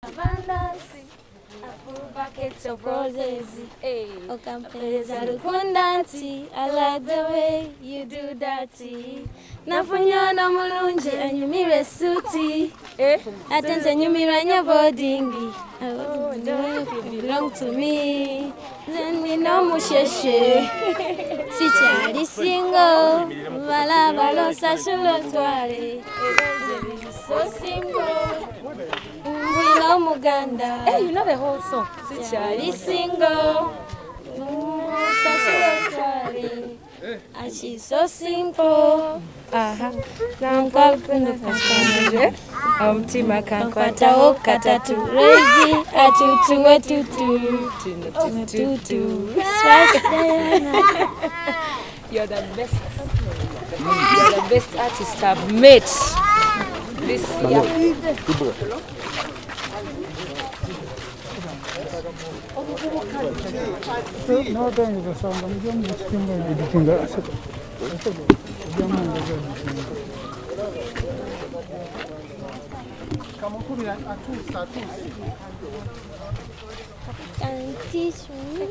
Abundance, a full bucket of roses. Hey, okampeza lukundanti. I like the way you do that. Nafunyana mulungi anyumire suti. Atenze nyumira nyabodingi. You belong to me. Then we know musheshe. Sichari single. Vala valo sashulo tware. So simple. We know Muganda. Hey, you know the whole song. Sichari single. Sashulo tware. And she's so simple. Namkwapenda kashanje. Omtima kankwata okatatu. Reji atutu wetutu. Tutu. You're the best. You're the best artist I've met this year. No, thank you. So I'm just editing that. Can teach me? I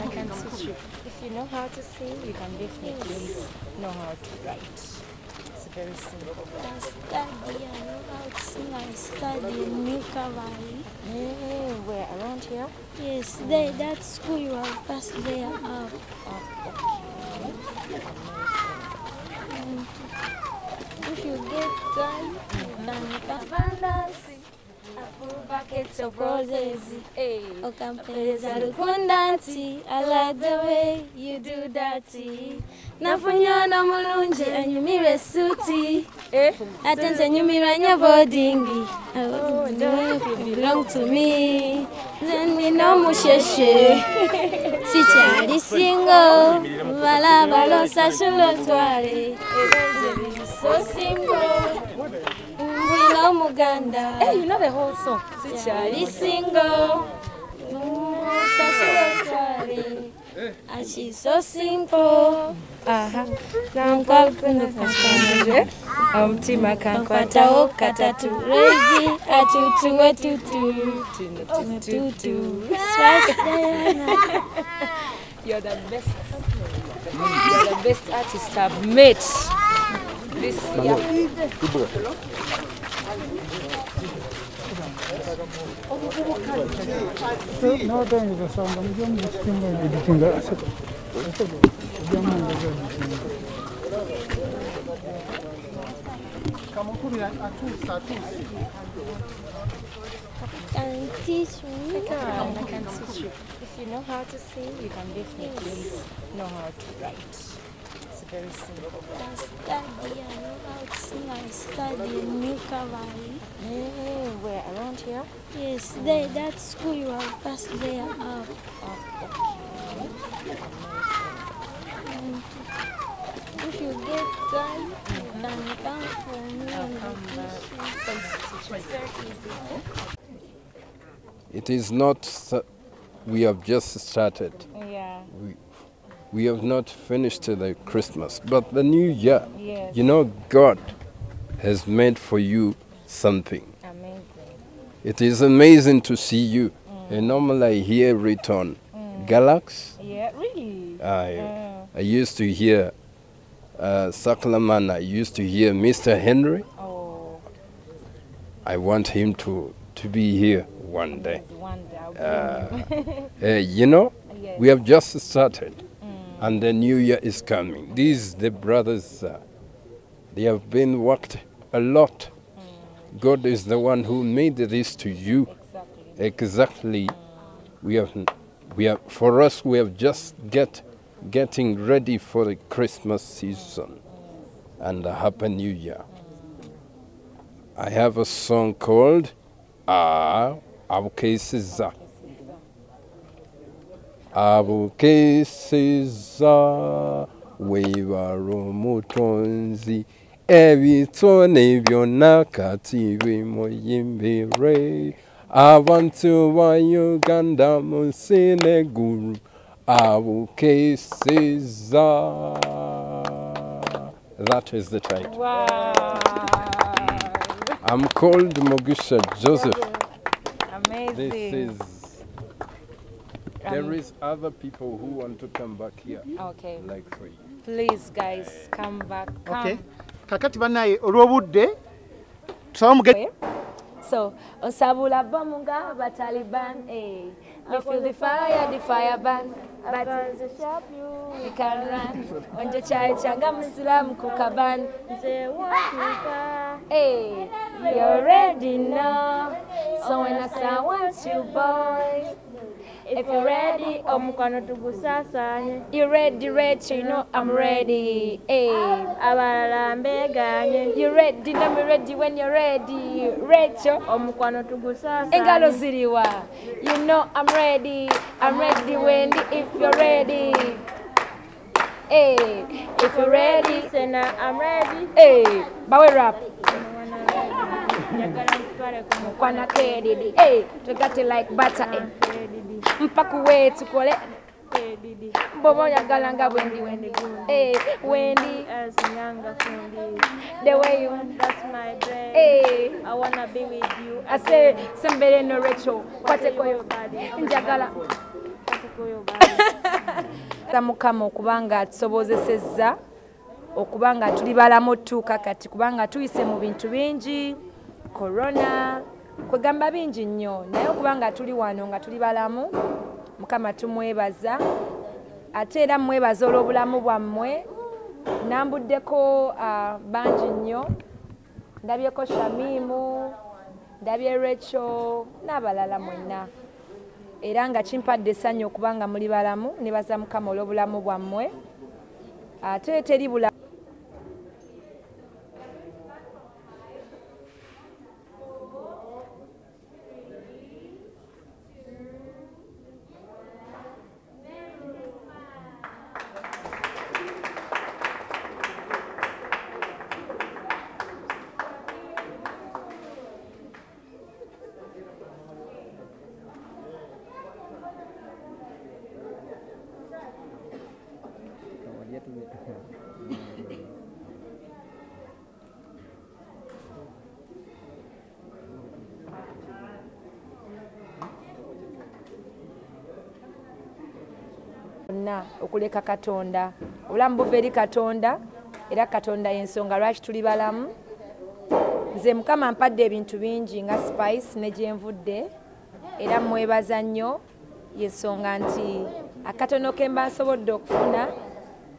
can teach you. If you know how to sing, you can definitely know how to write. It's very simple. I study. I know how to sing. I study in New Cavalry. Where? Around here? Yes, that school you have passed there up. If you get time, you can abundance. A full bucket of roses. Hey, okampeza lukundanti. I like the way you do that. Nafunyana mulungi anyumire suti. Atenze nyumira nyabodingi. You belong to me. Then we know musheshe. Sichari single. Vala valo sashulo tware. So simple. We know Muganda. Hey, you know the whole song. Sichari single. Sashulo tware. And she's so simple. Namkwapenda kashanje. Omtima kankwata okatatu. Reji atutu wetutu. Tutu. You're the best. You're the best artist I've met this year. No, thank you. So I'm just editing that. Can teach me? I can teach you. If you know how to sing, you can definitely know how to write. It's very simple. I study. I know how to sing. I study in New Cavalry. Where? Around here? Yes, that school you have passed there up. If you get time, you can come for me. It's very easy. It is not, we have just started. Yeah. We have not finished the Christmas, but the new year, Yes. you know, God has made for you something. Amazing. It is amazing to see you. And normally I hear it on Galax. Yeah, really? I used to hear Saklaman, I used to hear Mr. Henry. Oh, I want him to be here one day. one day I'll bring him. You know, Yes. we have just started. And the new year is coming. These, the brothers, they have been worked a lot. God is the one who made this to you. Exactly. Exactly. We have, for us, we have just getting ready for the Christmas season and a happy new year. I have a song called Abukesiza. Abukesiza webaro mutonzi ebitone byonna kati bimuyimbire abantu ba Uganda munsi n'eggulu Abukesiza. That is the title. Wow. I'm called Mugisha Joseph. amazing. This is. There is other people who want to come back here. Okay. Like for you. Please, guys, come back. Come. Okay. Kakati banaye olw'obudde tusaba muge. So, Osabula Bamunga, Bataliban, eh. We feel the fire ban. But the shop you can run. On the child, Changam Islam, Kukaban. They want to Hey, you already know. So when I want you, boy. If you're ready, Omukwano tugusasanye. you ready, Rachel, you know I'm ready. Hey, Abalala mbeganye. you ready, know me ready when you're ready. Rachel, Omukwano tugusasanye. Engalo ziriwa. You know I'm ready. I'm ready, Wendy, if you're ready. Hey, if you're ready. Sena, I'm ready. Hey, bawe rap. Njagala ntwale ku Mukwana kedidi. Hey, tugate like butter. Eh. Kedidi. Mpaku wetu kole. Kedidi. Bobo yagala nga Wendy. Hey, Wendy. As Nyanga Fundi. The way you want. That's my dream. Hey, I wanna be with you. I say sembere no Rachel. Kwate koyo njagala. Mukama okubanga atusobozesezza okubanga tuli balamu tuuka kati kubanga tuyise mu bintu bingi corona kwegamba bingi nnyo naye okubanga tuli wano nga tuli balamu Mukama tumwebaza ate era mwebaza olw'obulamu bwammwe nambuddeko bangi nnyo ndabyeko Shamimu ndabye Rachel n'abalala mwenna era nga kimpadde essanyu okubanga muli balamu nebaza Mukama olw'obulamu bwammwe ate teri bulamu okuleka Katonda obulamu buva eri Katonda era Katonda y'ensonga lwaki tuli balamu nze Mukama mpadde ebintu bingi nga spice ne gyenvudde era mwebaza nnyo y'ensonga nti akatono ke mba nsobodde okufuna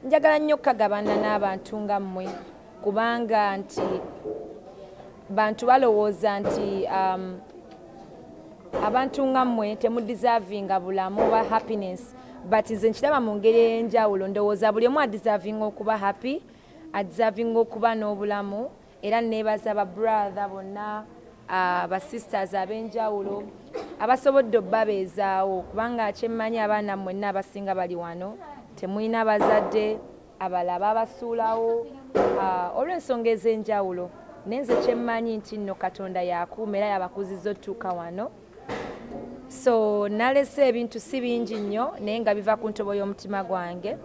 njagala nnyo okukagabana n'abantu nga mmwe kubanga nti bantu balowooza nti abantu nga mmwe temudeservinga bulamu oba happiness but nze nkiraba mu ngeri ey'enjawulo ndowooza buli omu adeservinga okuba happy adeservinga okuba n'obulamu era neebaza babrother bonna basisters ab'enjawulo abasobodde obbabeezaawo kubanga kyemmanyi abaana mwenna abasinga bali wano temulina bazadde abalaba abasuulawo olw'ensonga ez'enjawulo naye nze kyemmanyi nti nno Katonda yakuuma era yabakuzizza otuuka wano so nalese ebintu si bingi nnyo naye nga biva ku ntobo y'omutima gwange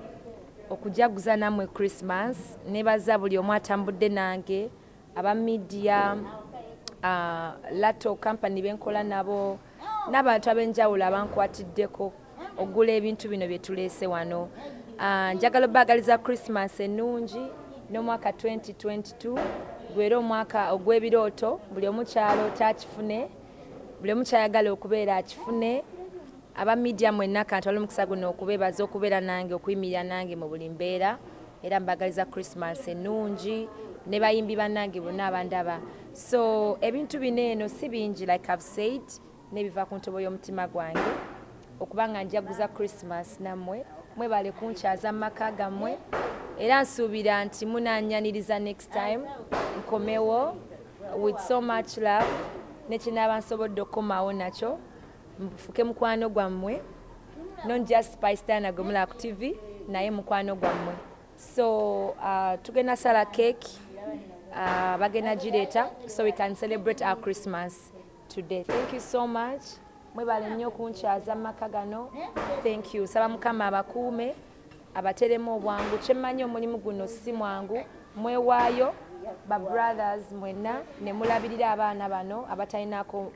okujaguza nammwe Christmas nebaza buli omu atambudde nange aba media lato company benkola nabo n'abantu ab'enjawulo abankwatiddeko okugula ebintu bino bye tuleese wano njagala obbagaliza Christmas ennungi n'omwaka 2022 gwera omwaka ogw'ebirooto buli omu kyaloota akifune buli omu kyayagala okubeera akifune aba media mwenna kantwala omukisa guno okubeebaza okubeera nange okuyimirira nange mu buli mbeera era mbagaliza Christmas ennungi ne bayimbi bannange bonna abandaba so ebintu bino eno si bingi like I've said nebiva ku ntobo y'omutima gwange okubanga njaguza Christmas nammwe mwebale kunkyaza mu maka gammwe era nsuubira nti munanyaniriza next time nkomewo with so much love nekinaaba nsobodde okukomawo nakyo mfuke mukwano gwammwe non just Spice Diana gomula ku TV naye mukwano gwammwe so tugenda sala cake bagenda gireeta so we can celebrate our Christmas today. Thank you so much. Mwebale nnyo kunkyaza mu maka gano. Thank you. Saba Mukama abakuume abateremu obwangu kyemmanyi omulimu guno si mwangu mwewaayo ba brothers mwenna ne mulabirira abaana bano abatalinako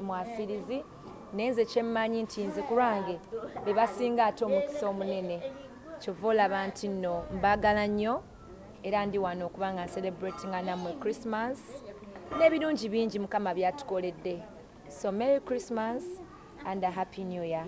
mwasirizi naye nze kyemmanyi nti nze ku lwange be basinga ate omukisa omunene kyova olaba nti nno mbaagala nnyo era ndi wano okuba nga celebratinga nammwe Christmas n'ebirungi bingi Mukama byatukoledde. So Merry Christmas and a Happy New Year.